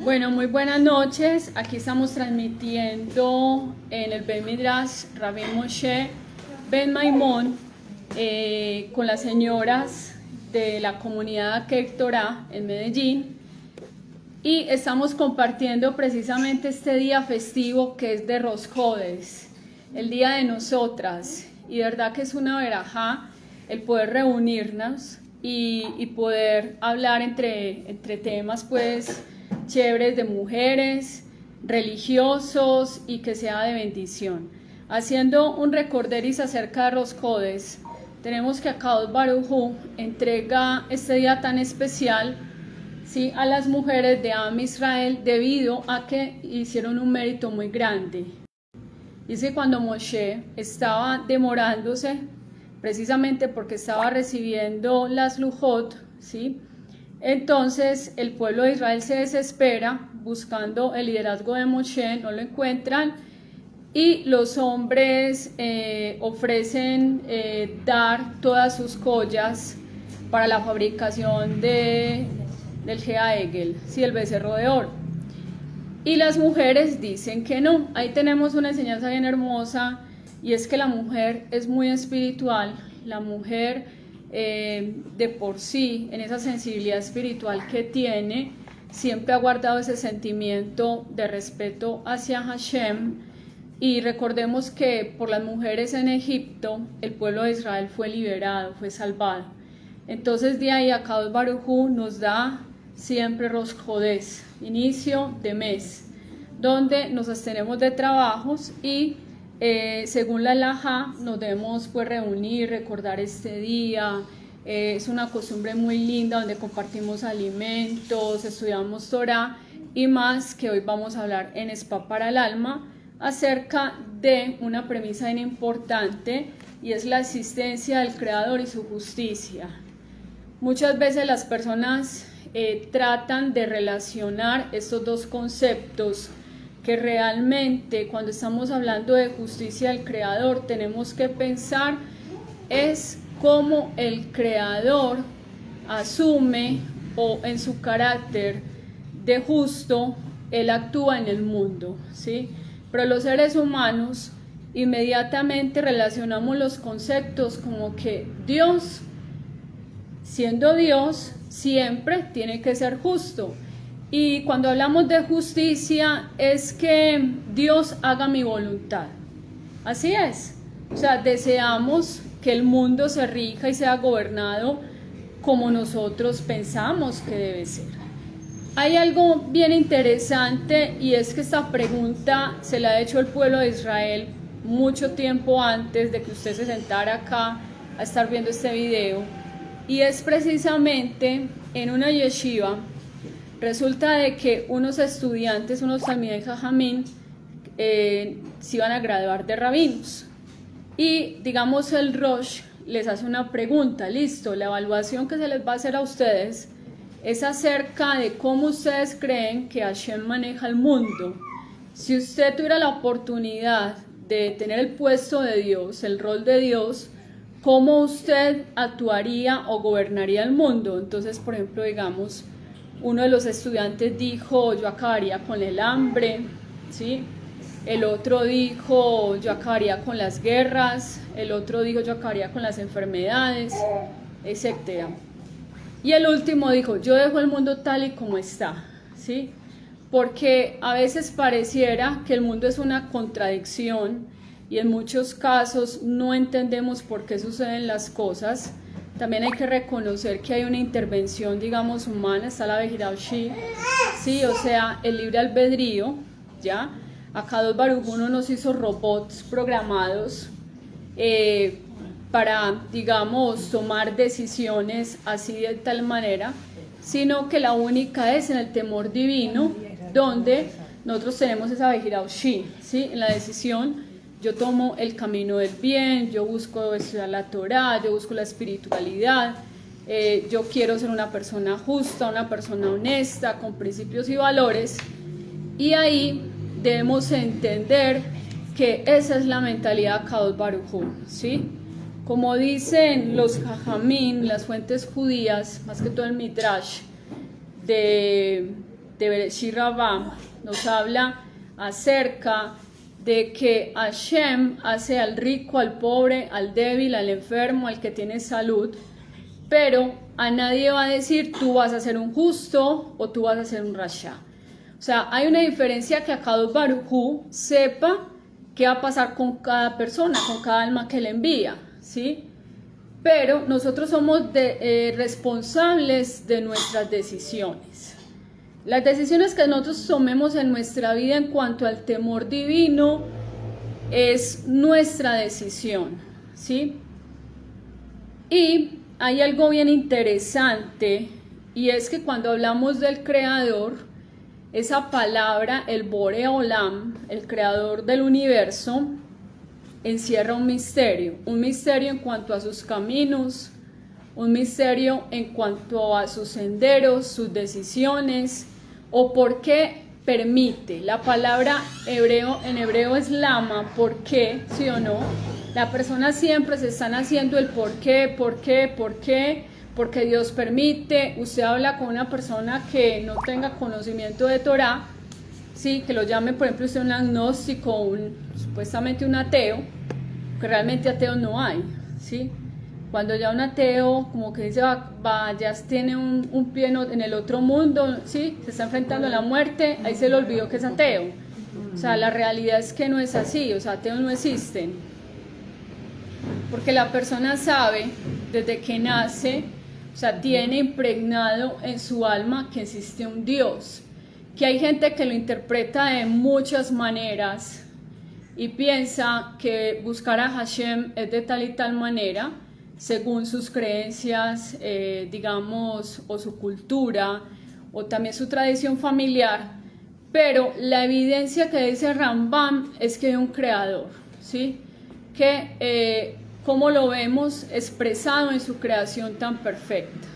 Bueno, muy buenas noches. Aquí estamos transmitiendo en el Bet Midrash Rabbi Moshe Ben Maimón con las señoras de la comunidad Kek Torah en Medellín, y estamos compartiendo precisamente este día festivo que es de Rosh Chodesh, el día de nosotras, y de verdad que es una verajá el poder reunirnos y poder hablar entre temas pues chéveres de mujeres, religiosos, y que sea de bendición. Haciendo un recorderis acerca de Rosh Chodesh, tenemos que Akadosh Baruj Hu entrega este día tan especial, ¿sí?, a las mujeres de Am Israel debido a que hicieron un mérito muy grande. Dice cuando Moshe estaba demorándose, precisamente porque estaba recibiendo las lujot, ¿sí?, entonces el pueblo de Israel se desespera buscando el liderazgo de Moshe, no lo encuentran, y los hombres ofrecen dar todas sus collas para la fabricación del Gea Egel, ¿sí?, el becerro de oro. Y las mujeres dicen que no. Ahí tenemos una enseñanza bien hermosa, y es que la mujer es muy espiritual. La mujer de por sí, en esa sensibilidad espiritual que tiene, siempre ha guardado ese sentimiento de respeto hacia Hashem. Y recordemos que por las mujeres en Egipto el pueblo de Israel fue liberado, fue salvado. Entonces de ahí Akadosh Baruj Hu nos da siempre Rosh Chodesh, inicio de mes, donde nos abstenemos de trabajos y según la halajá nos debemos pues reunir, recordar este día. Es una costumbre muy linda donde compartimos alimentos, estudiamos Torah, y más que hoy vamos a hablar en Spa para el Alma acerca de una premisa bien importante, y es la existencia del Creador y su justicia. Muchas veces las personas tratan de relacionar estos dos conceptos, que realmente cuando estamos hablando de justicia del Creador tenemos que pensar es cómo el Creador asume, o en su carácter de justo, Él actúa en el mundo, ¿sí? Pero los seres humanos inmediatamente relacionamos los conceptos como que Dios, siendo Dios, siempre tiene que ser justo. Y cuando hablamos de justicia es que Dios haga mi voluntad. Así es. O sea, deseamos que el mundo se rija y sea gobernado como nosotros pensamos que debe ser. Hay algo bien interesante, y es que esta pregunta se la ha hecho el pueblo de Israel mucho tiempo antes de que usted se sentara acá a estar viendo este video, y es precisamente en una yeshiva. Resulta de que unos estudiantes, unos Talmidei Jajamim, se iban a graduar de rabinos, y digamos el Rosh les hace una pregunta. Listo, la evaluación que se les va a hacer a ustedes es acerca de cómo ustedes creen que Hashem maneja el mundo. Si usted tuviera la oportunidad de tener el puesto de Dios, el rol de Dios, ¿cómo usted actuaría o gobernaría el mundo? Entonces, por ejemplo, digamos, uno de los estudiantes dijo: yo acabaría con el hambre, ¿sí? El otro dijo: yo acabaría con las guerras. El otro dijo: yo acabaría con las enfermedades, etc. Y el último dijo: yo dejo el mundo tal y como está, ¿sí? Porque a veces pareciera que el mundo es una contradicción, y en muchos casos no entendemos por qué suceden las cosas. También hay que reconocer que hay una intervención, digamos, humana, está la Bejirá Ushi, sí, o sea, el libre albedrío, ¿ya? Akadosh Baruj Hu no nos hizo robots programados para, digamos, tomar decisiones así de tal manera, sino que la única es en el temor divino, donde nosotros tenemos esa Bejirá Ushi, ¿sí? En la decisión. Yo tomo el camino del bien, yo busco estudiar la Torah, yo busco la espiritualidad, yo quiero ser una persona justa, una persona honesta, con principios y valores, y ahí debemos entender que esa es la mentalidad de Akadosh Baruj Hu, ¿sí? Como dicen los Jajamim, las fuentes judías, más que todo el Midrash, de de Bereshit Rabbah nos habla acerca de que Hashem hace al rico, al pobre, al débil, al enfermo, al que tiene salud, pero a nadie va a decir tú vas a ser un justo o tú vas a ser un rasha. O sea, hay una diferencia que Akadosh Baruj Hu sepa qué va a pasar con cada persona, con cada alma que le envía, ¿sí? Pero nosotros somos responsables de nuestras decisiones. Las decisiones que nosotros tomemos en nuestra vida en cuanto al temor divino es nuestra decisión, ¿sí? Y hay algo bien interesante, y es que cuando hablamos del Creador, esa palabra, el Bore Olam, el Creador del universo, encierra un misterio en cuanto a sus caminos, un misterio en cuanto a sus senderos, sus decisiones, o por qué permite. La palabra en hebreo es lama, ¿por qué? ¿Sí o no? La persona siempre se están haciendo el por qué, porque Dios permite. Usted habla con una persona que no tenga conocimiento de Torah, ¿sí? Que lo llame, por ejemplo, usted un agnóstico, supuestamente un ateo, que realmente ateo no hay, ¿sí? Cuando ya un ateo como que dice ya tiene un pie en el otro mundo, ¿sí? Se está enfrentando a la muerte, ahí se le olvidó que es ateo. O sea, la realidad es que no es así, o sea, ateos no existen. Porque la persona sabe desde que nace, o sea, tiene impregnado en su alma que existe un Dios, que hay gente que lo interpreta de muchas maneras y piensa que buscar a Hashem es de tal y tal manera, según sus creencias, digamos, o su cultura, o también su tradición familiar, pero la evidencia que dice Rambam es que hay un creador, ¿sí? Que, como lo vemos expresado en su creación tan perfecta,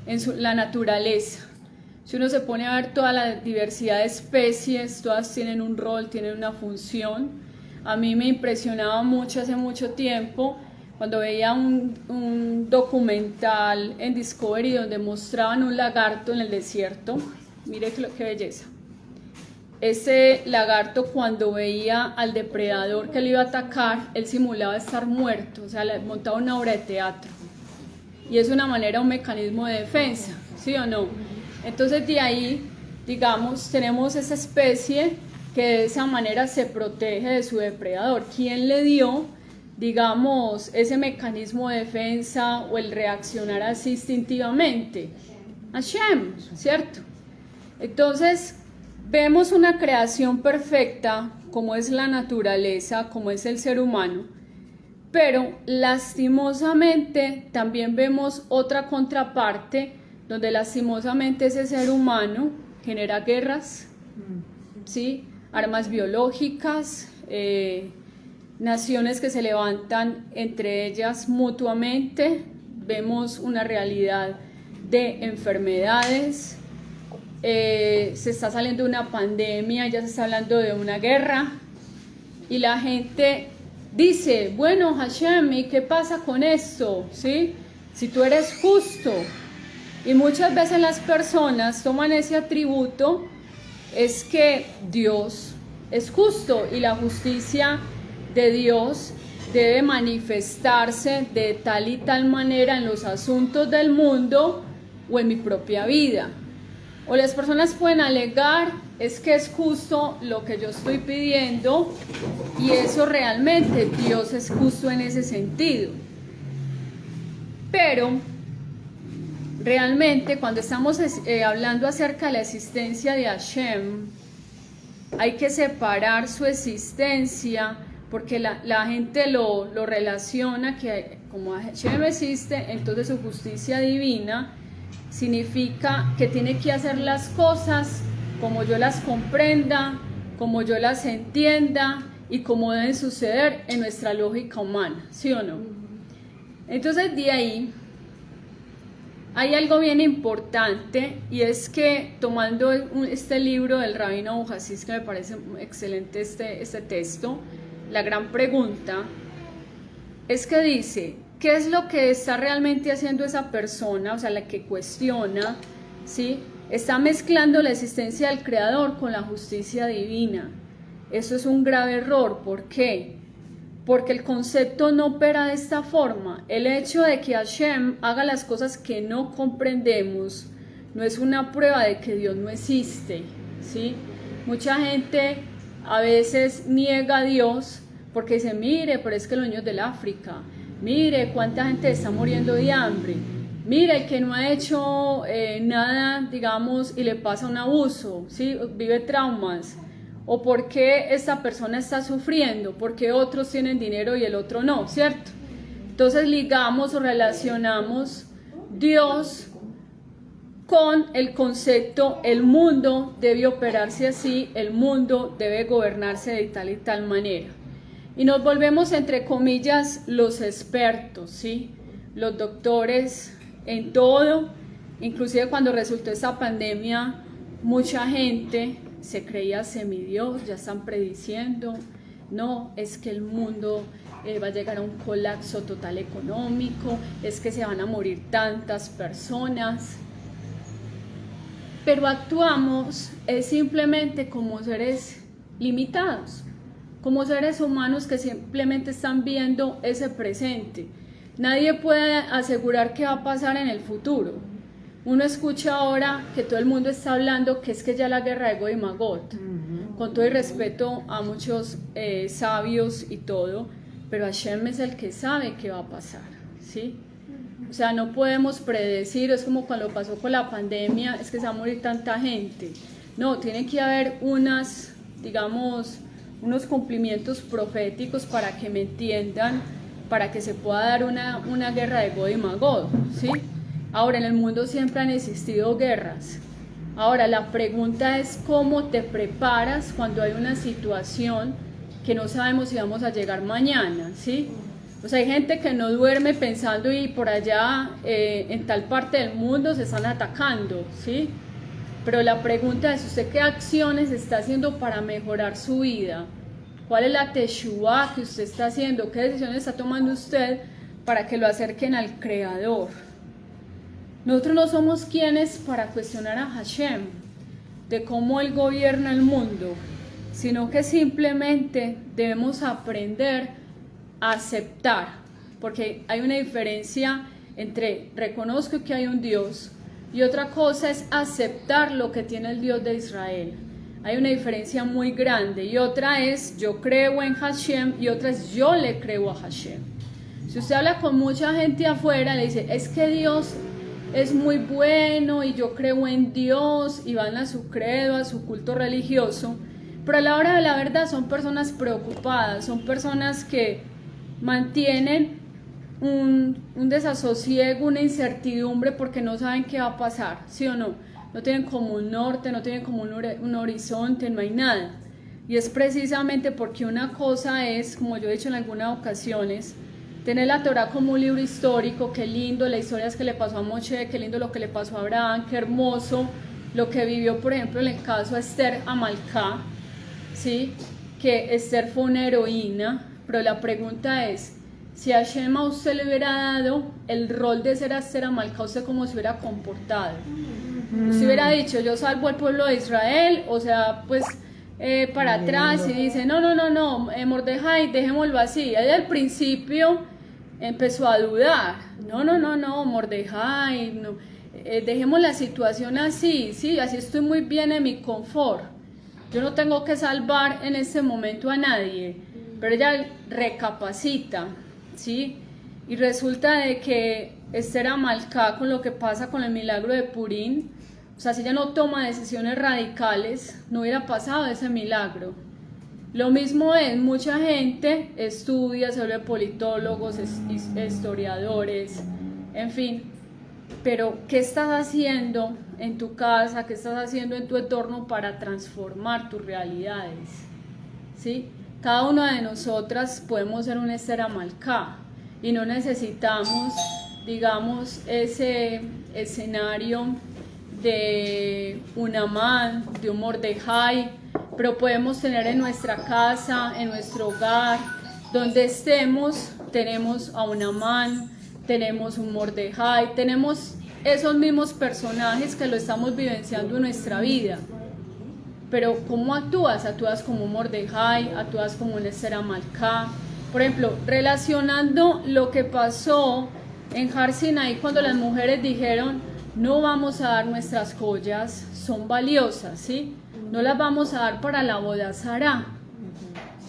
en la naturaleza. Si uno se pone a ver toda la diversidad de especies, todas tienen un rol, tienen una función. A mí me impresionaba mucho hace mucho tiempo cuando veía un documental en Discovery donde mostraban un lagarto en el desierto. Mire qué belleza. Ese lagarto, cuando veía al depredador que le iba a atacar, él simulaba estar muerto, o sea, le montaba una obra de teatro. Y es una manera, un mecanismo de defensa, ¿sí o no? Entonces de ahí, digamos, tenemos esa especie que de esa manera se protege de su depredador. ¿Quién le dio, digamos, ese mecanismo de defensa o el reaccionar así instintivamente? Hashem, ¿cierto? Entonces, vemos una creación perfecta, como es la naturaleza, como es el ser humano, pero lastimosamente también vemos otra contraparte, donde lastimosamente ese ser humano genera guerras, ¿sí? Armas biológicas, naciones que se levantan entre ellas mutuamente, vemos una realidad de enfermedades, se está saliendo de una pandemia, ya se está hablando de una guerra, y la gente dice, bueno, Hashem, ¿y qué pasa con esto? ¿Sí? Si tú eres justo. Y muchas veces las personas toman ese atributo, es que Dios es justo y la justicia de Dios debe manifestarse de tal y tal manera en los asuntos del mundo o en mi propia vida. O las personas pueden alegar, es que es justo lo que yo estoy pidiendo, y eso realmente Dios es justo en ese sentido. Pero realmente cuando estamos hablando acerca de la existencia de Hashem, hay que separar su existencia, porque la gente lo relaciona que como Hashem existe, entonces su justicia divina significa que tiene que hacer las cosas como yo las comprenda, como yo las entienda y como deben suceder en nuestra lógica humana, ¿sí o no? Entonces de ahí hay algo bien importante, y es que tomando este libro del Rabino Abu Hasis, que me parece excelente este texto, la gran pregunta es que dice, ¿qué es lo que está realmente haciendo esa persona, o sea, la que cuestiona, ¿sí? Está mezclando la existencia del Creador con la justicia divina. Eso es un grave error. ¿Por qué? Porque el concepto no opera de esta forma. El hecho de que Hashem haga las cosas que no comprendemos no es una prueba de que Dios no existe, ¿sí? Mucha gente a veces niega a Dios porque dice, mire, pero es que los niños del África, mire cuánta gente está muriendo de hambre, mire que no ha hecho nada, digamos, y le pasa un abuso, ¿sí? Vive traumas. O por qué esta persona está sufriendo, porque otros tienen dinero y el otro no, ¿cierto? Entonces ligamos o relacionamos Dios con el concepto, el mundo debe operarse así, el mundo debe gobernarse de tal y tal manera. Y nos volvemos, entre comillas, los expertos, ¿sí? Los doctores en todo. Inclusive cuando resultó esta pandemia, mucha gente se creía semidios, ya están prediciendo, no, es que el mundo va a llegar a un colapso total económico, es que se van a morir tantas personas, pero actuamos simplemente como seres limitados, como seres humanos que simplemente están viendo ese presente. Nadie puede asegurar qué va a pasar en el futuro. Uno escucha ahora que todo el mundo está hablando que es que ya la guerra de Gog y Magog, con todo el respeto a muchos sabios y todo, pero Hashem es el que sabe qué va a pasar, ¿sí? O sea, no podemos predecir, es como cuando pasó con la pandemia, es que se va a morir tanta gente. No, tiene que haber unos cumplimientos proféticos para que me entiendan, para que se pueda dar una guerra de Gog y Magog, ¿sí? Ahora, en el mundo siempre han existido guerras. Ahora, la pregunta es cómo te preparas cuando hay una situación que no sabemos si vamos a llegar mañana, ¿sí? O sea, hay gente que no duerme pensando y por allá, en tal parte del mundo se están atacando, ¿sí? Pero la pregunta es, ¿usted qué acciones está haciendo para mejorar su vida? ¿Cuál es la teshuvá que usted está haciendo? ¿Qué decisiones está tomando usted para que lo acerquen al Creador? Nosotros no somos quienes para cuestionar a Hashem de cómo Él gobierna el mundo, sino que simplemente debemos aprender a aceptar, porque hay una diferencia entre reconozco que hay un Dios y otra cosa es aceptar lo que tiene el Dios de Israel. Hay una diferencia muy grande y otra es yo creo en Hashem y otra es yo le creo a Hashem. Si usted habla con mucha gente afuera, le dice, es que Dios es muy bueno y yo creo en Dios y van a su credo, a su culto religioso, pero a la hora de la verdad son personas preocupadas, son personas que mantienen un desasosiego, una incertidumbre porque no saben qué va a pasar, ¿sí o no? No tienen como un norte, no tienen como un horizonte, no hay nada. Y es precisamente porque una cosa es, como yo he dicho en algunas ocasiones, tener la Torah como un libro histórico, qué lindo, las historias que le pasó a Moshe, qué lindo lo que le pasó a Abraham, qué hermoso lo que vivió, por ejemplo, en el caso de Esther Amalcá, ¿sí? Que Esther fue una heroína, pero la pregunta es, si Hashem a usted le hubiera dado el rol de ser Esther Amalcá, ¿usted cómo se hubiera comportado? Usted hubiera dicho, yo salvo al pueblo de Israel, o sea, pues para atrás y dice, no, Mordejai, dejémoslo así. Ella al principio empezó a dudar, no, Mordejai, no, dejemos la situación así, sí, así estoy muy bien en mi confort, yo no tengo que salvar en este momento a nadie, pero ella recapacita, ¿sí? Y resulta de que Esther Amalcá, con lo que pasa con el milagro de Purim, o sea, si ella no toma decisiones radicales, no hubiera pasado ese milagro. Lo mismo es, mucha gente estudia, se vuelve politólogos, historiadores, en fin, pero ¿qué estás haciendo en tu casa? ¿Qué estás haciendo en tu entorno para transformar tus realidades? ¿Sí? Cada una de nosotras podemos ser un Esther Amalcá y no necesitamos, digamos, ese escenario de un Amán, de un Mordejai, pero podemos tener en nuestra casa, en nuestro hogar, donde estemos, tenemos a un Amán, tenemos un Mordejai, tenemos esos mismos personajes que lo estamos vivenciando en nuestra vida. Pero ¿cómo actúas? Actúas como un Mordejai, actúas como un Esther Amalcá. Por ejemplo, relacionando lo que pasó en Har Sinai cuando las mujeres dijeron, no vamos a dar nuestras joyas, son valiosas, ¿sí? No las vamos a dar para la boda Sará.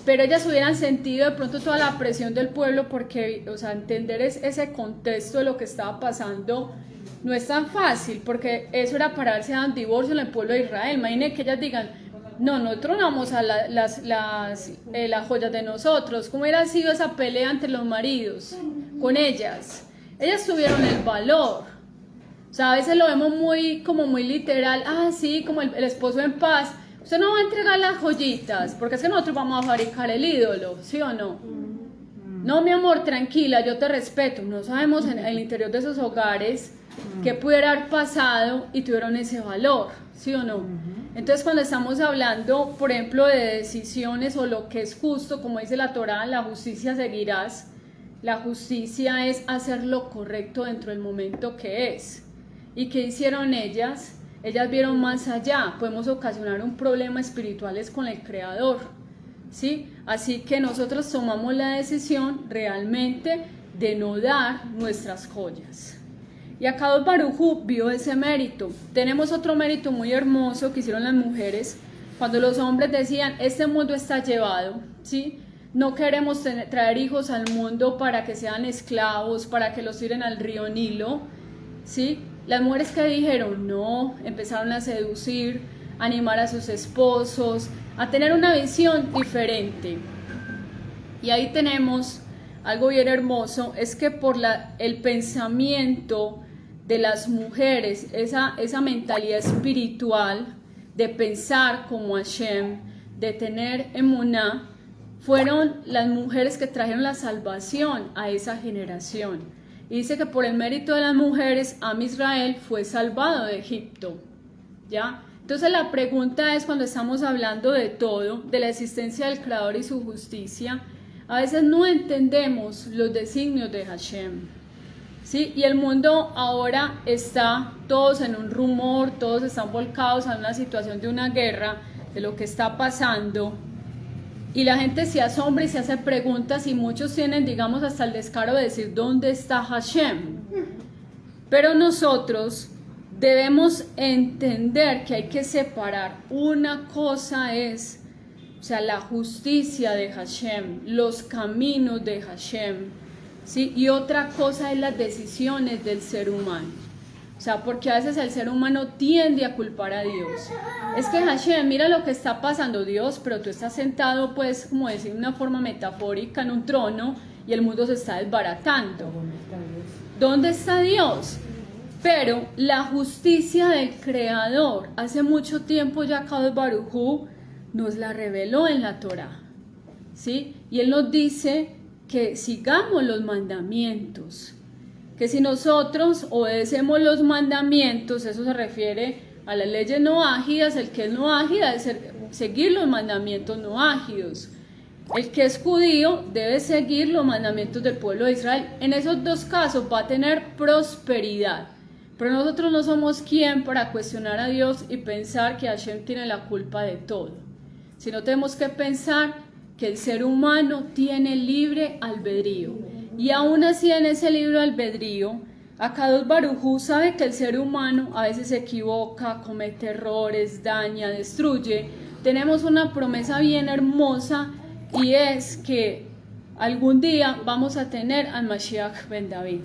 Pero ellas hubieran sentido de pronto toda la presión del pueblo porque, o sea, entender ese contexto de lo que estaba pasando no es tan fácil, porque eso era para darse a un divorcio en el pueblo de Israel. Imaginen que ellas digan, no, nosotros no vamos a las joyas de nosotros. ¿Cómo hubiera sido esa pelea entre los maridos con ellas? Ellas tuvieron el valor. O sea, a veces lo vemos como muy literal, sí, como el esposo en paz. Usted no va a entregar las joyitas, porque es que nosotros vamos a fabricar el ídolo, ¿sí o no? No, mi amor, tranquila, yo te respeto. No sabemos en el interior de esos hogares qué pudiera haber pasado y tuvieron ese valor, ¿sí o no? Entonces, cuando estamos hablando, por ejemplo, de decisiones o lo que es justo, como dice la Torá, la justicia seguirás. La justicia es hacer lo correcto dentro del momento que es. ¿Y qué hicieron ellas? Ellas vieron más allá. Podemos ocasionar un problema espirituales con el Creador, ¿sí? Así que nosotros tomamos la decisión realmente de no dar nuestras joyas. Y Akadosh Baruj Hu vio ese mérito. Tenemos otro mérito muy hermoso que hicieron las mujeres cuando los hombres decían, este mundo está llevado, ¿sí? No queremos traer hijos al mundo para que sean esclavos, para que los tiren al río Nilo, ¿sí? Las mujeres que dijeron no, empezaron a seducir, a animar a sus esposos, a tener una visión diferente. Y ahí tenemos algo bien hermoso, es que por el pensamiento de las mujeres, esa mentalidad espiritual de pensar como Hashem, de tener emuná, fueron las mujeres que trajeron la salvación a esa generación. Y dice que por el mérito de las mujeres, Am Israel fue salvado de Egipto, ¿ya? Entonces la pregunta es, cuando estamos hablando de todo, de la existencia del Creador y su justicia, a veces no entendemos los designios de Hashem, ¿sí? Y el mundo ahora está todos en un rumor, todos están volcados a una situación de una guerra, de lo que está pasando. Y la gente se asombra y se hace preguntas, y muchos tienen, digamos, hasta el descaro de decir, ¿dónde está Hashem? Pero nosotros debemos entender que hay que separar. Una cosa es, o sea, la justicia de Hashem, los caminos de Hashem, ¿sí? Y otra cosa es las decisiones del ser humano. O sea, porque a veces el ser humano tiende a culpar a Dios. Es que Hashem, mira lo que está pasando, Dios, pero tú estás sentado, pues, como decir, de una forma metafórica, en un trono, y el mundo se está desbaratando. ¿Dónde está Dios? Pero la justicia del Creador, hace mucho tiempo ya Akadosh Baruj Hu nos la reveló en la Torá, ¿sí? Y Él nos dice que sigamos los mandamientos, que si nosotros obedecemos los mandamientos, eso se refiere a las leyes noágidas. El que es noágida debe seguir los mandamientos noágidos. El que es judío debe seguir los mandamientos del pueblo de Israel. En esos dos casos va a tener prosperidad. Pero nosotros no somos quien para cuestionar a Dios y pensar que Hashem tiene la culpa de todo. Sino tenemos que pensar que el ser humano tiene libre albedrío. Y aún así, en ese libre albedrío, Akadosh Baruj Hu sabe que el ser humano a veces se equivoca, comete errores, daña, destruye. Tenemos una promesa bien hermosa, y es que algún día vamos a tener al Mashiach ben David.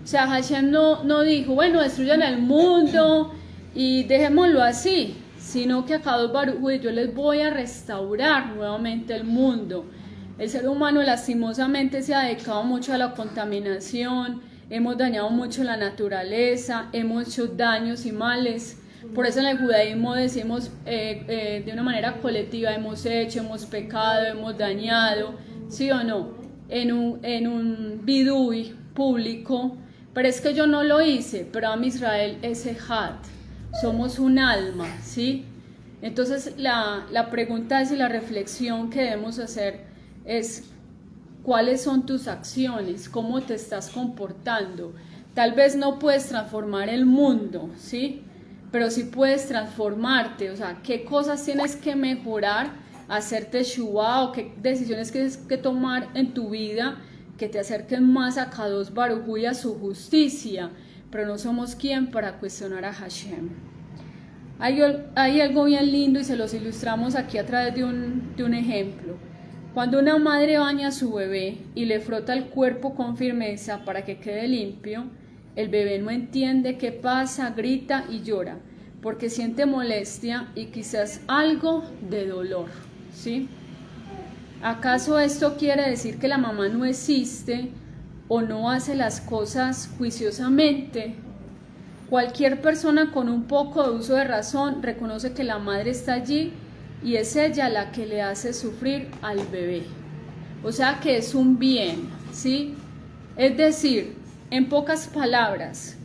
O sea, Hashem no dijo, bueno, destruyan el mundo y dejémoslo así, sino que Akadosh Baruj Hu, yo les voy a restaurar nuevamente el mundo. El ser humano lastimosamente se ha dedicado mucho a la contaminación, hemos dañado mucho la naturaleza, hemos hecho daños y males. Por eso en el judaísmo decimos de una manera colectiva, hemos hecho, hemos pecado, hemos dañado, ¿sí o no? En un bidui público, pero es que yo no lo hice, pero Am Israel es Ejad, somos un alma, ¿sí? Entonces la pregunta es, y la reflexión que debemos hacer es, ¿cuáles son tus acciones? ¿Cómo te estás comportando? Tal vez no puedes transformar el mundo, ¿sí? Pero sí puedes transformarte, o sea, qué cosas tienes que mejorar, hacerte teshuvá o qué decisiones tienes que tomar en tu vida que te acerquen más a Kadosh Baruj Hu y a su justicia, pero no somos quien para cuestionar a Hashem. Hay algo bien lindo y se los ilustramos aquí a través de un ejemplo. Cuando una madre baña a su bebé y le frota el cuerpo con firmeza para que quede limpio, el bebé no entiende qué pasa, grita y llora, porque siente molestia y quizás algo de dolor, ¿sí? ¿Acaso esto quiere decir que la mamá no existe o no hace las cosas juiciosamente? Cualquier persona con un poco de uso de razón reconoce que la madre está allí y es ella la que le hace sufrir al bebé. O sea que es un bien, ¿sí? Es decir, en pocas palabras,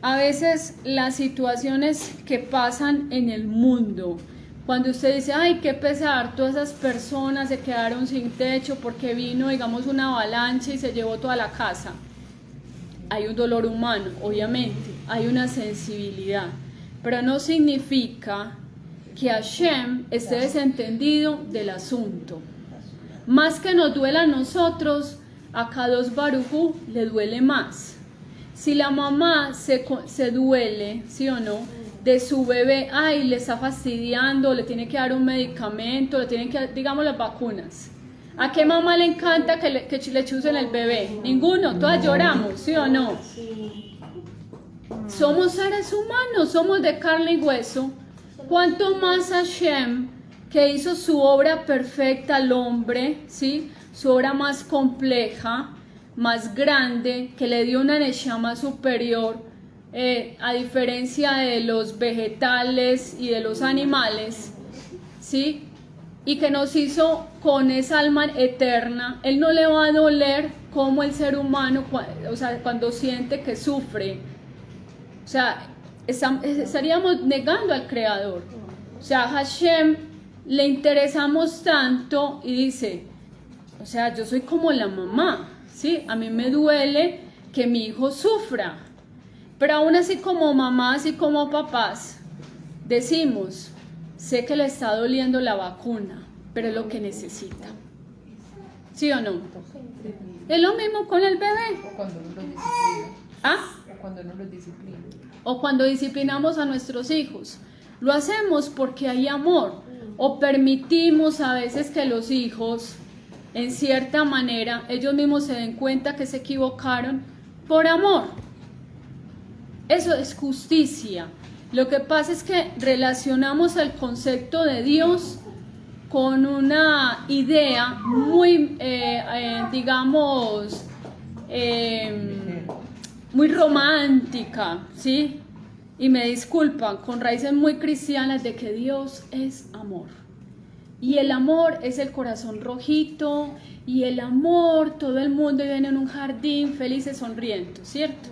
a veces las situaciones que pasan en el mundo, cuando usted dice, ay, qué pesar, todas esas personas se quedaron sin techo porque vino, digamos, una avalancha y se llevó toda la casa. Hay un dolor humano, obviamente, hay una sensibilidad, pero no significa que Hashem esté desentendido del asunto. Más que nos duela a nosotros, a Kadosh Baruj Hu le duele más. Si la mamá se duele, ¿sí o no?, de su bebé, ay, le está fastidiando, le tiene que dar un medicamento, le tienen que dar, digamos, las vacunas. ¿A qué mamá le encanta que le chusen el bebé? Ninguno, todas lloramos, ¿sí o no? Somos seres humanos, somos de carne y hueso. ¿Cuánto más Hashem, que hizo su obra perfecta al hombre, ¿sí?, su obra más compleja, más grande, que le dio una neshama superior, a diferencia de los vegetales y de los animales, ¿sí?, y que nos hizo con esa alma eterna? Él no le va a doler como el ser humano, o sea, cuando siente que sufre. O sea, estaríamos negando al Creador. O sea, a Hashem le interesamos tanto y dice, o sea, yo soy como la mamá, ¿sí? A mí me duele que mi hijo sufra, pero aún así como mamás y como papás decimos, sé que le está doliendo la vacuna, pero es lo que necesita. ¿Sí o no? Es lo mismo con el bebé. O cuando uno los disciplina. ¿Ah? O cuando uno los disciplina. O cuando disciplinamos a nuestros hijos. Lo hacemos porque hay amor. O permitimos a veces que los hijos, en cierta manera, ellos mismos se den cuenta que se equivocaron por amor. Eso es justicia. Lo que pasa es que relacionamos el concepto de Dios con una idea muy, digamos, muy romántica, ¿sí? Y me disculpan, con raíces muy cristianas de que Dios es amor. Y el amor es el corazón rojito, y el amor, todo el mundo viene en un jardín felices, sonriendo, ¿cierto?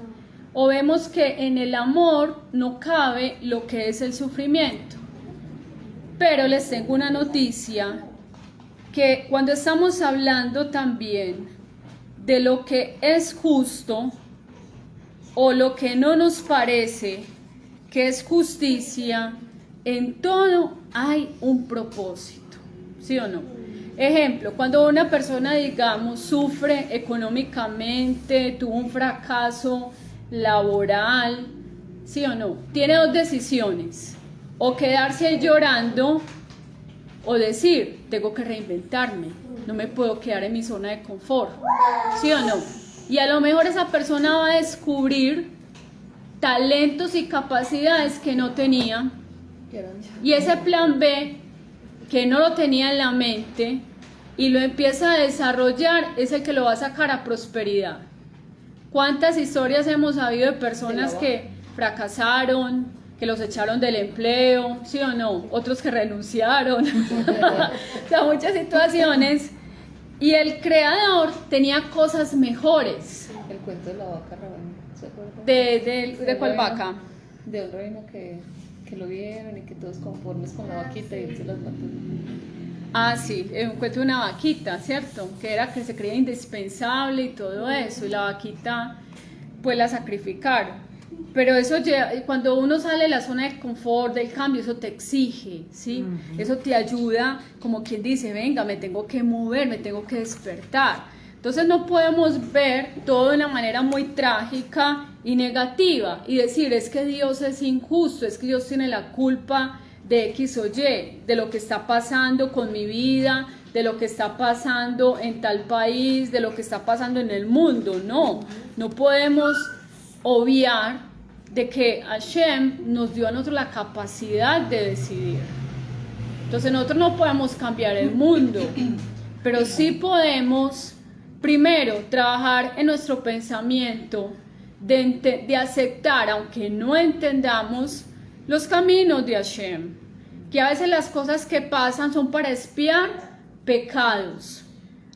O vemos que en el amor no cabe lo que es el sufrimiento. Pero les tengo una noticia, que cuando estamos hablando también de lo que es justo o lo que no nos parece que es justicia, en todo hay un propósito, ¿sí o no? Ejemplo, cuando una persona, digamos, sufre económicamente, tuvo un fracaso laboral, ¿sí o no?, tiene dos decisiones: o quedarse llorando o decir, tengo que reinventarme, no me puedo quedar en mi zona de confort, ¿sí o no? Y a lo mejor esa persona va a descubrir talentos y capacidades que no tenía, y ese plan B que no lo tenía en la mente y lo empieza a desarrollar es el que lo va a sacar a prosperidad. ¿Cuántas historias hemos sabido de personas que fracasaron, que los echaron del empleo, ¿sí o no? Otros que renunciaron. O sea, muchas situaciones. Y el creador tenía cosas mejores. El cuento de la vaca Rabán, ¿se acuerdan? ¿De cuál vaca? De un reino que lo vieron y que todos conformes con la vaquita y él se las mató. Ah, sí, un cuento de una vaquita, ¿cierto? Que era que se creía indispensable y todo eso. Y la vaquita pues la sacrificaron. Pero eso cuando uno sale de la zona de confort, del cambio, eso te exige, ¿sí? Eso te ayuda, como quien dice, venga, me tengo que mover, me tengo que despertar. Entonces no podemos ver todo de una manera muy trágica y negativa y decir, es que Dios es injusto, es que Dios tiene la culpa de X o Y, de lo que está pasando con mi vida, de lo que está pasando en tal país, de lo que está pasando en el mundo. No podemos obviar de que Hashem nos dio a nosotros la capacidad de decidir. Entonces nosotros no podemos cambiar el mundo, pero sí podemos, primero, trabajar en nuestro pensamiento de aceptar, aunque no entendamos, los caminos de Hashem, que a veces las cosas que pasan son para expiar pecados.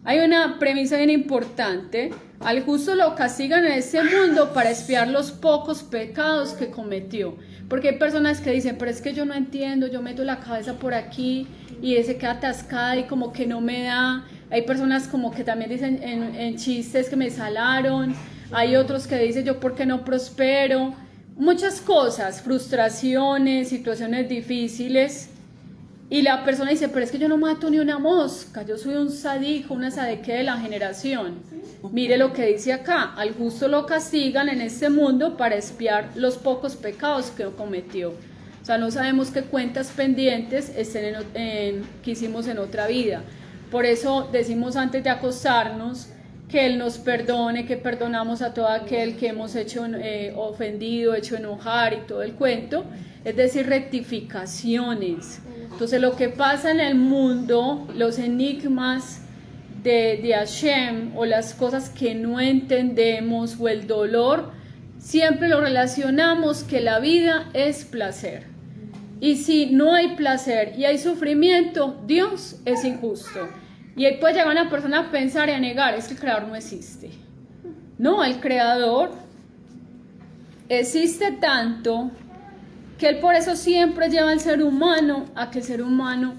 Hay una premisa bien importante: al justo lo castigan en este mundo para expiar los pocos pecados que cometió. Porque hay personas que dicen, pero es que yo no entiendo, yo meto la cabeza por aquí y se queda atascada y como que no me da. Hay personas como que también dicen en chistes que me salaron. Hay otros que dicen, yo por qué no prospero. Muchas cosas, frustraciones, situaciones difíciles. Y la persona dice, pero es que yo no mato ni una mosca, yo soy un sadico, una sadeque de la generación. Mire lo que dice acá: al justo lo castigan en este mundo para expiar los pocos pecados que cometió. O sea, no sabemos qué cuentas pendientes estén que hicimos en otra vida. Por eso decimos antes de acostarnos que Él nos perdone, que perdonamos a todo aquel que hemos hecho ofendido, hecho enojar y todo el cuento. Es decir, rectificaciones. Entonces lo que pasa en el mundo, los enigmas de Hashem o las cosas que no entendemos o el dolor, siempre lo relacionamos que la vida es placer. Y si no hay placer y hay sufrimiento, Dios es injusto. Y ahí puede llegar una persona a pensar y a negar, es que el Creador no existe. No, el Creador existe tanto que Él por eso siempre lleva al ser humano a que el ser humano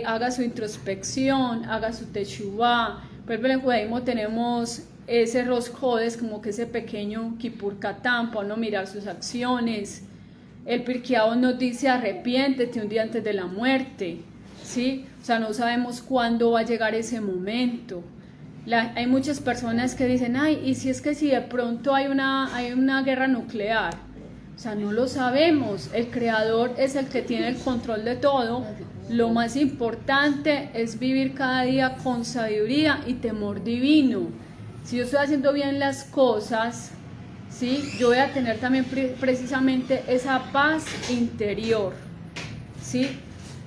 haga su introspección, haga su teshuvá. Por ejemplo, en el judaísmo tenemos ese Rosh Chodesh, como que ese pequeño Kippur Katán, para uno mirar sus acciones. El Pirkei Avot nos dice, arrepiéntete un día antes de la muerte, ¿sí? O sea, no sabemos cuándo va a llegar ese momento. Hay muchas personas que dicen, ay, ¿y si es que si de pronto hay una guerra nuclear? O sea, no lo sabemos. El Creador es el que tiene el control de todo. Lo más importante es vivir cada día con sabiduría y temor divino. Si yo estoy haciendo bien las cosas, ¿sí?, yo voy a tener también precisamente esa paz interior, ¿sí?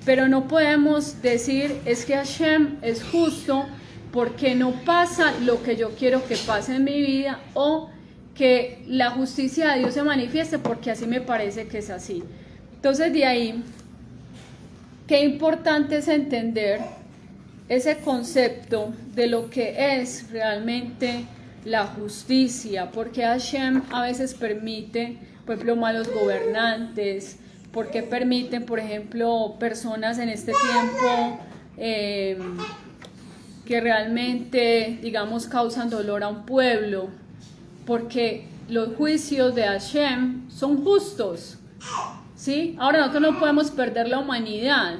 Pero no podemos decir, es que Hashem es justo porque no pasa lo que yo quiero que pase en mi vida, o que la justicia de Dios se manifieste porque así me parece que es así. Entonces, de ahí, qué importante es entender ese concepto de lo que es realmente la justicia, porque Hashem a veces permite, por ejemplo, malos gobernantes, porque permiten, por ejemplo, personas en este tiempo que realmente, digamos, causan dolor a un pueblo, porque los juicios de Hashem son justos, ¿sí? Ahora nosotros no podemos perder la humanidad.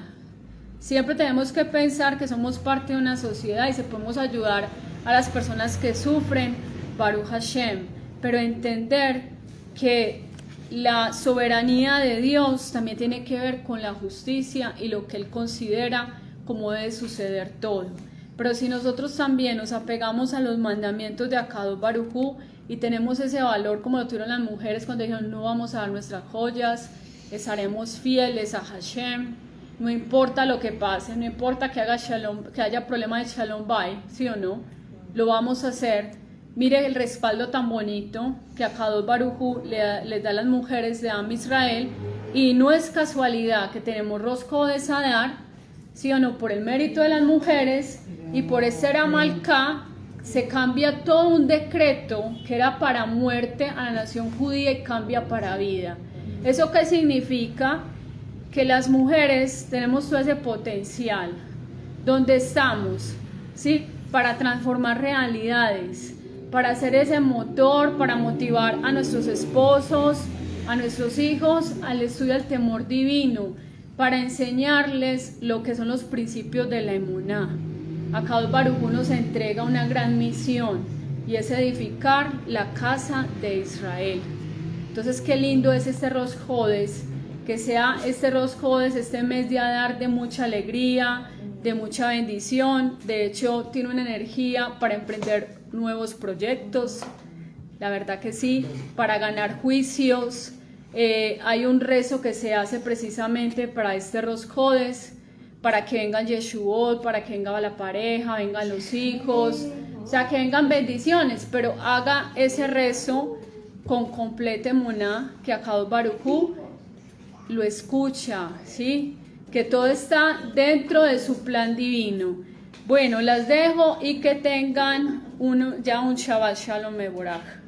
Siempre tenemos que pensar que somos parte de una sociedad y se podemos ayudar a las personas que sufren, Baruch Hashem, pero entender que la soberanía de Dios también tiene que ver con la justicia y lo que Él considera como debe suceder todo. Pero si nosotros también nos apegamos a los mandamientos de Akadosh Baruj Hu y tenemos ese valor como lo tuvieron las mujeres cuando dijeron, no vamos a dar nuestras joyas, estaremos fieles a Hashem, no importa lo que pase, no importa que haya problema de Shalom Bay, ¿sí o no? Lo vamos a hacer. Mire el respaldo tan bonito que Akadosh Baruj Hu les da a las mujeres de Am Israel, y no es casualidad que tenemos Rosh Chodesh Adar, ¿sí o no? Por el mérito de las mujeres y por Esther Amalcá se cambia todo un decreto que era para muerte a la nación judía y cambia para vida. ¿Eso qué significa? Que las mujeres tenemos todo ese potencial, donde estamos, ¿sí?, para transformar realidades, para hacer ese motor, para motivar a nuestros esposos, a nuestros hijos al estudio del temor divino, para enseñarles lo que son los principios de la emuná. Akadosh Baruj Hu nos entrega una gran misión y es edificar la casa de Israel. Entonces qué lindo es este Rosh Hodesh, que sea este Rosh Hodesh, este mes de Adar, de mucha alegría, de mucha bendición. De hecho tiene una energía para emprender nuevos proyectos, la verdad que sí, para ganar juicios. Hay un rezo que se hace precisamente para este Rosh Hodesh, para que vengan Yeshuot, para que venga la pareja, vengan los hijos, o sea, que vengan bendiciones, pero haga ese rezo con completa emuná, que Akadosh Baruj Hu lo escucha, ¿sí? Que todo está dentro de su plan divino. Bueno, las dejo y que tengan un Shabbat Shalom Mevorach.